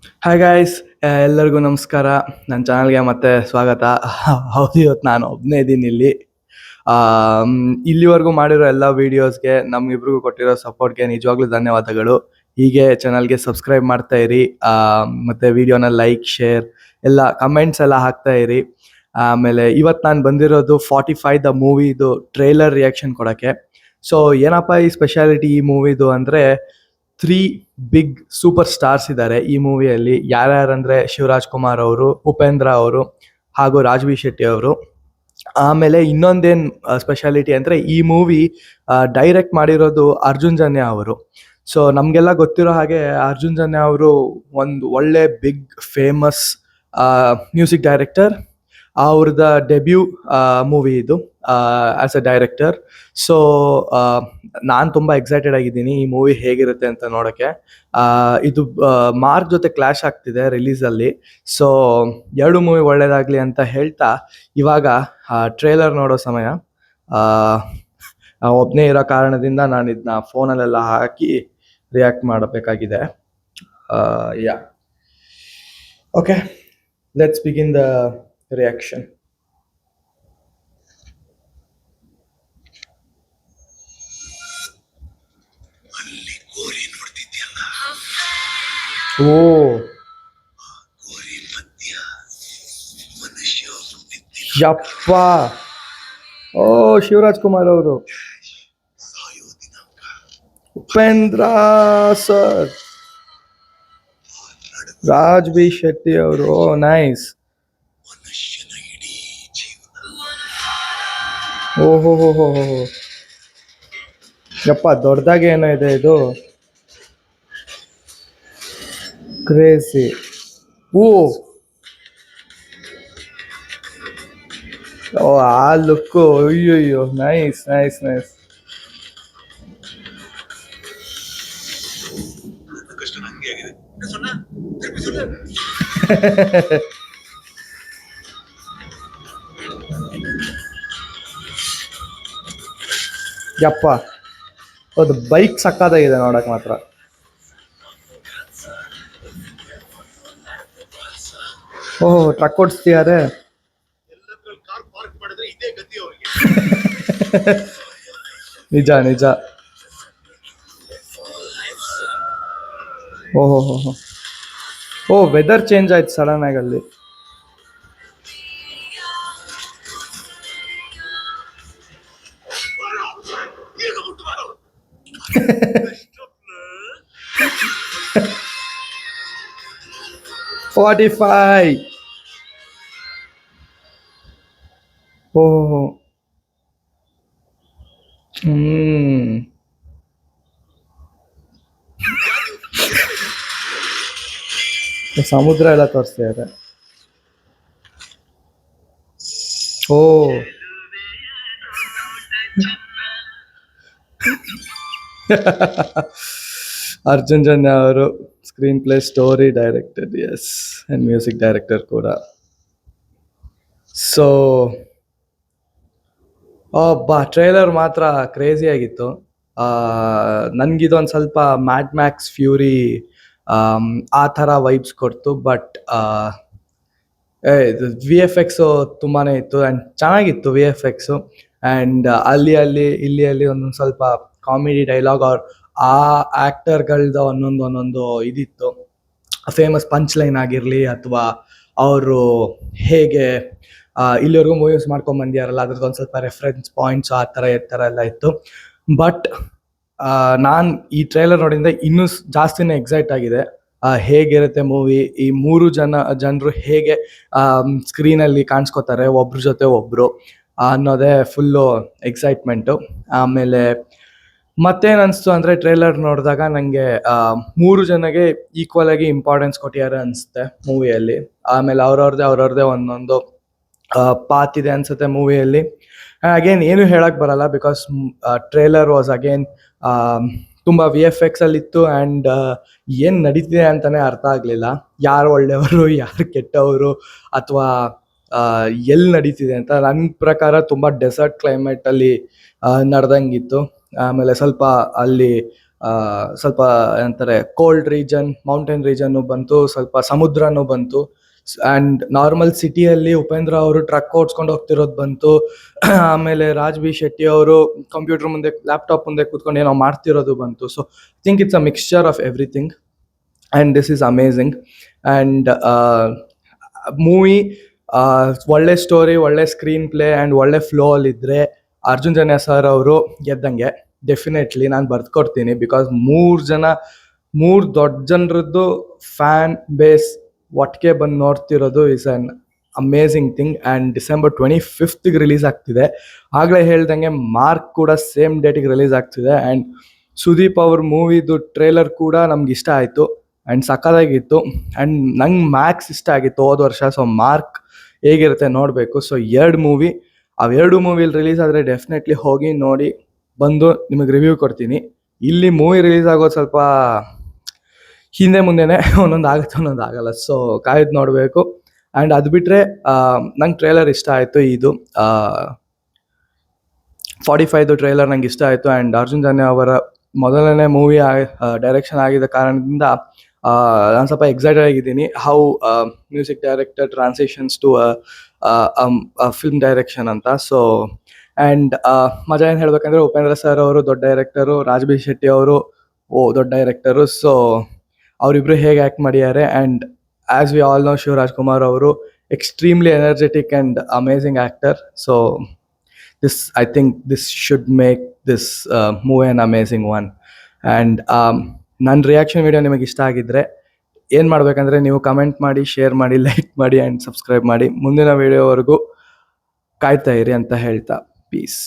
Hi guys, ಎಲ್ಲರಿಗೂ ನಮಸ್ಕಾರ. ನನ್ನ ಚಾನಲ್ಗೆ ಮತ್ತೆ ಸ್ವಾಗತ. ಹೌದು, ಇವತ್ತು ನಾನು ಒಬ್ಬನೇ ಇದ್ದೀನಿ ಇಲ್ಲಿ. ಆಮ್, ಇಲ್ಲಿವರೆಗೂ ಮಾಡಿರೋ ಎಲ್ಲ ವೀಡಿಯೋಸ್ಗೆ ನಮ್ಮಿಬ್ರಿಗೂ ಕೊಟ್ಟಿರೋ ಸಪೋರ್ಟ್ಗೆ ನಿಜವಾಗ್ಲೂ ಧನ್ಯವಾದಗಳು. ಹೀಗೆ ಚಾನಲ್ಗೆ ಸಬ್ಸ್ಕ್ರೈಬ್ ಮಾಡ್ತಾ ಇರಿ, ಮತ್ತು ವಿಡಿಯೋನ ಲೈಕ್, ಶೇರ್ ಎಲ್ಲ ಕಮೆಂಟ್ಸ್ ಎಲ್ಲ ಹಾಕ್ತಾ ಇರಿ. ಆಮೇಲೆ ಇವತ್ತು ನಾನು ಬಂದಿರೋದು 45 ದ ಮೂವಿದು ಟ್ರೈಲರ್ ರಿಯಾಕ್ಷನ್ ಕೊಡೋಕ್ಕೆ. ಸೊ ಏನಪ್ಪ ಈ ಸ್ಪೆಷಾಲಿಟಿ ಈ ಮೂವಿದು ಅಂದರೆ 3 ಬಿಗ್ ಸೂಪರ್ ಸ್ಟಾರ್ಸ್ ಇದ್ದಾರೆ ಈ ಮೂವಿಯಲ್ಲಿ. ಯಾರ್ಯಾರಂದ್ರೆ ಶಿವರಾಜ್ ಕುಮಾರ್ ಅವರು, ಉಪೇಂದ್ರ ಅವರು ಹಾಗೂ ರಾಜ್ವಿ ಶೆಟ್ಟಿ ಅವರು. ಆಮೇಲೆ ಇನ್ನೊಂದೇನು ಸ್ಪೆಷಾಲಿಟಿ ಅಂದರೆ ಈ ಮೂವಿ ಡೈರೆಕ್ಟ್ ಮಾಡಿರೋದು ಅರ್ಜುನ್ ಜನ್ಯ ಅವರು. ಸೊ ನಮಗೆಲ್ಲ ಗೊತ್ತಿರೋ ಹಾಗೆ ಅರ್ಜುನ್ ಜನ್ಯ ಅವರು ಒಂದು ಒಳ್ಳೆ ಬಿಗ್ ಫೇಮಸ್ ಮ್ಯೂಸಿಕ್ ಡೈರೆಕ್ಟರ್. ಅವ್ರದ್ದು ಡೆಬ್ಯೂ ಮೂವಿ ಇದು ಆ್ಯಸ್ ಅ ಡೈರೆಕ್ಟರ್. ಸೊ ನಾನು ತುಂಬ ಎಕ್ಸೈಟೆಡ್ ಆಗಿದ್ದೀನಿ ಈ ಮೂವಿ ಹೇಗಿರುತ್ತೆ ಅಂತ ನೋಡೋಕ್ಕೆ. ಇದು ಮಾರ್ಕ್ ಜೊತೆ ಕ್ಲಾಶ್ ಆಗ್ತಿದೆ ರಿಲೀಸಲ್ಲಿ. ಸೊ ಎರಡು ಮೂವಿ ಒಳ್ಳೇದಾಗಲಿ ಅಂತ ಹೇಳ್ತಾ ಇವಾಗ ಟ್ರೇಲರ್ ನೋಡೋ ಸಮಯ. ಒಬ್ಬನೇ ಇರೋ ಕಾರಣದಿಂದ ನಾನು ಇದನ್ನ ಫೋನಲ್ಲೆಲ್ಲ ಹಾಕಿ ರಿಯಾಕ್ಟ್ ಮಾಡಬೇಕಾಗಿದೆ. Yeah okay, let's begin the reaction. ಓ ಯಪ್ಪ, ಓ ಶಿವರಾಜ್ ಕುಮಾರ್ ಅವರು, ಉಪೇಂದ್ರ ಸರ್, ರಾಜ್ವಿ ಶೆಟ್ಟಿ ಅವರು. ನೈಸ್. ಓಹೋ ಹೋ ಹೋ ಹೋ, ಯಪ್ಪ ದೊಡ್ಡದಾಗೆ ಏನೋ ಇದೆ ಇದು. ಕ್ರೇಜಿ. ಓ ಓ, ಆ ಲುಕ್ಕು, ಅಯ್ಯೋ, ನೈಸ್ ನೈಸ್ ನೈಸ್. ಯಪ್ಪ, ಅದು ಬೈಕ್ ಸಕ್ಕತ್ತಾಗಿದೆ ನೋಡಕ್ ಮಾತ್ರ. ಓಹ್, ಟ್ರಕ್ ಓಡಿಸ್ತಿದ್ದಾರೆ. ನಿಜ ನಿಜ. ಓಹೋ ಹೋ ಹೋ, ಓ ವೆದರ್ ಚೇಂಜ್ ಆಯ್ತು ಸಡನ್ ಆಗಿ ಅಲ್ಲಿ. ಫಾರ್ಟಿ-ಫೈವ್. ಓಹೋ, ಸಮುದ್ರ ಎಲ್ಲ ತೋರಿಸ್ತಾ ಇದೆ. ಓ ಅರ್ಜುನ್ ಜನ್ಯ ಅವರು screenplay, story director, yes, and music director ಕೂಡ. ಸೊ ಟ್ರೈಲರ್ ಮಾತ್ರ ಕ್ರೇಜಿ ಆಗಿತ್ತು. ನನಗಿದೊಂದು ಸ್ವಲ್ಪ ಮ್ಯಾಡ್ ಮ್ಯಾಕ್ಸ್ ಫ್ಯೂರಿ ಆ ಥರ ವೈಬ್ಸ್ ಕೊಡ್ತು. ಬಟ್ ವಿ ಎಫ್ ಎಕ್ಸು ತುಂಬಾ ಇತ್ತು ಆ್ಯಂಡ್ ಚೆನ್ನಾಗಿತ್ತು ವಿ ಎಫ್ ಎಕ್ಸು. ಆ್ಯಂಡ್ ಇಲ್ಲಿ ಒಂದೊಂದು ಸ್ವಲ್ಪ ಕಾಮಿಡಿ ಡೈಲಾಗ್ ಅವ್ರು ಆ ಆ್ಯಕ್ಟರ್ಗಳ್ದು ಒಂದೊಂದು ಇದಿತ್ತು. ಫೇಮಸ್ ಪಂಚ್ ಲೈನ್ ಆಗಿರಲಿ ಅಥವಾ ಅವರು ಹೇಗೆ ಇಲ್ಲಿವರೆಗೂ ಮೂವೀಸ್ ಮಾಡ್ಕೊಂಡು ಬಂದಿಯಾರಲ್ಲ ಅದ್ರದ್ದು ಒಂದು ಸ್ವಲ್ಪ ರೆಫರೆನ್ಸ್ ಪಾಯಿಂಟ್ಸ್ ಆ ಥರ ಎಲ್ಲ ಇತ್ತು. ಬಟ್ ನಾನು ಈ ಟ್ರೈಲರ್ ನೋಡಿಂದ ಇನ್ನೂ ಜಾಸ್ತಿನೇ ಎಕ್ಸೈಟ್ ಆಗಿದೆ. ಹೇಗಿರುತ್ತೆ ಮೂವಿ, ಈ ಮೂರು ಜನರು ಹೇಗೆ ಸ್ಕ್ರೀನಲ್ಲಿ ಕಾಣಿಸ್ಕೋತಾರೆ ಒಬ್ರ ಜೊತೆ ಒಬ್ಬರು ಅನ್ನೋದೇ ಫುಲ್ಲು ಎಕ್ಸೈಟ್ಮೆಂಟು. ಆಮೇಲೆ ಮತ್ತೇನು ಅನಿಸ್ತು ಅಂದರೆ ಟ್ರೈಲರ್ ನೋಡಿದಾಗ ನನಗೆ 3 ಜನಗೆ ಈಕ್ವಲ್ ಆಗಿ ಇಂಪಾರ್ಟೆನ್ಸ್ ಕೊಟ್ಟಿದ್ದಾರೆ ಅನಿಸುತ್ತೆ ಮೂವಿಯಲ್ಲಿ. ಆಮೇಲೆ ಅವ್ರವ್ರದ್ದೇ ಒಂದೊಂದು ಪಾತ್ ಇದೆ ಅನಿಸುತ್ತೆ ಮೂವಿಯಲ್ಲಿ. ಅಗೇನ್ ಏನು ಹೇಳಕ್ಕೆ ಬರಲ್ಲ, ಬಿಕಾಸ್ ಟ್ರೇಲರ್ ವಾಸ್ ಅಗೇನ್ ತುಂಬ ವಿ ಎಫ್ ಎಕ್ಸಲ್ಲಿತ್ತು. ಆ್ಯಂಡ್ ಏನು ನಡೀತಿದೆ ಅಂತಲೇ ಅರ್ಥ ಆಗಲಿಲ್ಲ. ಯಾರು ಒಳ್ಳೆಯವರು ಯಾರು ಕೆಟ್ಟವರು ಅಥವಾ ಎಲ್ಲಿ ನಡೀತಿದೆ ಅಂತ. ನನ್ನ ಪ್ರಕಾರ ತುಂಬ ಡೆಸರ್ಟ್ ಕ್ಲೈಮೇಟಲ್ಲಿ ನಡೆದಂಗಿತ್ತು. ಆಮೇಲೆ ಸ್ವಲ್ಪ ಅಲ್ಲಿ ಸ್ವಲ್ಪ ಏನಂತಾರೆ ಕೋಲ್ಡ್ ರೀಜನ್, ಮೌಂಟೇನ್ ರೀಜನ್ನು ಬಂತು, ಸ್ವಲ್ಪ ಸಮುದ್ರನೂ ಬಂತು. ಆ್ಯಂಡ್ ನಾರ್ಮಲ್ ಸಿಟಿಯಲ್ಲಿ ಉಪೇಂದ್ರ ಅವರು ಟ್ರಕ್ ಓಡಿಸ್ಕೊಂಡು ಹೋಗ್ತಿರೋದು ಬಂತು. ಆಮೇಲೆ ರಾಜ್ ಬಿ ಶೆಟ್ಟಿ ಅವರು ಕಂಪ್ಯೂಟರ್ ಮುಂದೆ, ಲ್ಯಾಪ್ಟಾಪ್ ಮುಂದೆ ಕೂತ್ಕೊಂಡು ಏನೋ ಮಾಡ್ತಿರೋದು ಬಂತು. So I think it's a mixture of everything and this is amazing. And movie ಒಳ್ಳೆ ಸ್ಟೋರಿ, ಒಳ್ಳೆ ಸ್ಕ್ರೀನ್ ಪ್ಲೇ ಆ್ಯಂಡ್ ಒಳ್ಳೆ ಫ್ಲೋ ಅಲ್ಲಿದ್ದರೆ ಅರ್ಜುನ್ ಜನ್ಯ ಸರ್ ಅವರು ಗೆದ್ದಂಗೆ. ಡೆಫಿನೆಟ್ಲಿ ನಾನು ಬರ್ದ್ಕೊಡ್ತೀನಿ. ಬಿಕಾಸ್ 3 ದೊಡ್ಡ ಜನರದ್ದು ಫ್ಯಾನ್ ಬೇಸ್ ಒಟ್ಟಿಗೆ ಬಂದು ನೋಡ್ತಿರೋದು is an amazing thing. And December 25th release ಆಗ್ತಿದೆ. ಆಗಲೇ ಹೇಳ್ದಂಗೆ ಮಾರ್ಕ್ ಕೂಡ ಸೇಮ್ ಡೇಟಿಗೆ ರಿಲೀಸ್ ಆಗ್ತಿದೆ. ಆ್ಯಂಡ್ ಸುದೀಪ್ ಅವ್ರ ಮೂವಿದು ಟ್ರೇಲರ್ ಕೂಡ ನಮ್ಗೆ ಇಷ್ಟ ಆಯಿತು ಆ್ಯಂಡ್ ಸಕ್ಕತ್ತಾಗಿತ್ತು. ಆ್ಯಂಡ್ ನಂಗೆ ಮ್ಯಾಕ್ಸ್ ಇಷ್ಟ ಆಗಿತ್ತು ಹೋದ ವರ್ಷ. ಸೊ ಮಾರ್ಕ್ ಹೇಗಿರುತ್ತೆ ನೋಡಬೇಕು. ಸೊ 2 ಮೂವಿ, ಅವೆರಡು ಮೂವಿಲಿ ರಿಲೀಸ್ ಆದರೆ ಡೆಫಿನೆಟ್ಲಿ ಹೋಗಿ ನೋಡಿ ಬಂದು ನಿಮಗೆ ರಿವ್ಯೂ ಕೊಡ್ತೀನಿ. ಇಲ್ಲಿ ಮೂವಿ ರಿಲೀಸ್ ಆಗೋದು ಸ್ವಲ್ಪ ಹಿಂದೆ ಮುಂದೆನೇ, ಒಂದೊಂದು ಆಗುತ್ತೆ ಒಂದೊಂದು ಆಗಲ್ಲ. ಸೊ ಕಾಯ್ದು ನೋಡಬೇಕು. ಆ್ಯಂಡ್ ಅದು ಬಿಟ್ಟರೆ ನಂಗೆ ಟ್ರೇಲರ್ ಇಷ್ಟ ಆಯಿತು. ಇದು 45 ಟ್ರೇಲರ್ ನಂಗೆ ಇಷ್ಟ ಆಯಿತು. ಆ್ಯಂಡ್ ಅರ್ಜುನ್ ಜನ್ಯ ಅವರ ಮೊದಲನೇ ಮೂವಿ ಡೈರೆಕ್ಷನ್ ಆಗಿದ್ದ ಕಾರಣದಿಂದ ನಾನು ಸ್ವಲ್ಪ ಎಕ್ಸೈಟೆಡ್ ಆಗಿದ್ದೀನಿ. How music director transitions to film direction ಅಂತ. ಸೊ ಆ್ಯಂಡ್ ಮಜಾ ಏನು ಹೇಳ್ಬೇಕಂದ್ರೆ, ಉಪೇಂದ್ರ ಸರ್ ಅವರು ದೊಡ್ಡ ಡೈರೆಕ್ಟರು, ರಾಜ್ ಬಿ ಶೆಟ್ಟಿ ಅವರು ದೊಡ್ಡ ಡೈರೆಕ್ಟರು. ಸೊ ಅವರಿಬ್ಬರು ಹೇಗೆ ಆ್ಯಕ್ಟ್ ಮಾಡಿದ್ದಾರೆ. And as we all know, Shivarajkumar ಅವರು extremely energetic and amazing actor. So I think this should make this movie an amazing one. And ನನ್ನ ರಿಯಾಕ್ಷನ್ ವಿಡಿಯೋ ನಿಮಗೆ ಇಷ್ಟ ಆಗಿದ್ದರೆ ಏನು ಮಾಡಬೇಕಂದ್ರೆ, ನೀವು ಕಮೆಂಟ್ ಮಾಡಿ, ಶೇರ್ ಮಾಡಿ, ಲೈಕ್ ಮಾಡಿ ಆ್ಯಂಡ್ ಸಬ್ಸ್ಕ್ರೈಬ್ ಮಾಡಿ. ಮುಂದಿನ ವಿಡಿಯೋವರೆಗೂ ಕಾಯ್ತಾ ಇರಿ ಅಂತ ಹೇಳ್ತಾ, ಪೀಸ್.